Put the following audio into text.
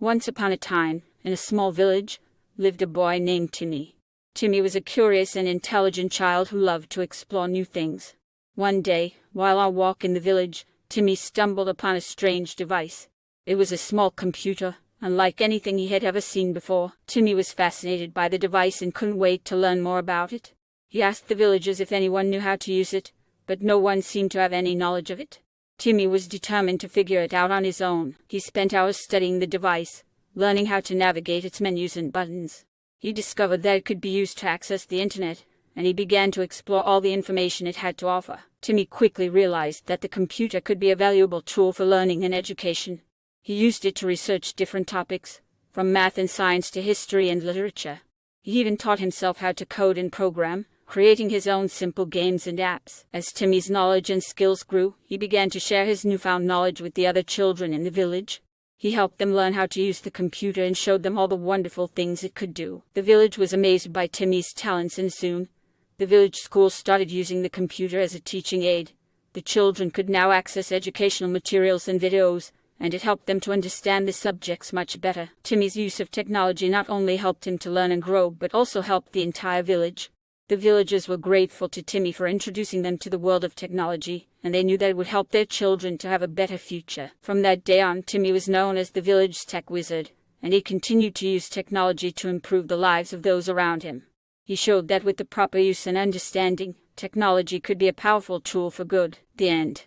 Once upon a time, in a small village, lived a boy named Timmy. Timmy was a curious and intelligent child who loved to explore new things. One day, while on a walk in the village, Timmy stumbled upon a strange device. It was a small computer, unlike anything he had ever seen before. Timmy was fascinated by the device and couldn't wait to learn more about it. He asked the villagers if anyone knew how to use it, but no one seemed to have any knowledge of it. Timmy was determined to figure it out on his own. He spent hours studying the device, learning how to navigate its menus and buttons. He discovered that it could be used to access the internet, and he began to explore all the information it had to offer. Timmy quickly realized that the computer could be a valuable tool for learning and education. He used it to research different topics, from math and science to history and literature. He even taught himself how to code and program, creating his own simple games and apps. As Timmy's knowledge and skills grew, he began to share his newfound knowledge with the other children in the village. He helped them learn how to use the computer and showed them all the wonderful things it could do. The village was amazed by Timmy's talents, and soon, the village school started using the computer as a teaching aid. The children could now access educational materials and videos, and it helped them to understand the subjects much better. Timmy's use of technology not only helped him to learn and grow, but also helped the entire village. The villagers were grateful to Timmy for introducing them to the world of technology, and they knew that it would help their children to have a better future. From that day on, Timmy was known as the village's tech wizard, and he continued to use technology to improve the lives of those around him. He showed that with the proper use and understanding, technology could be a powerful tool for good. The end.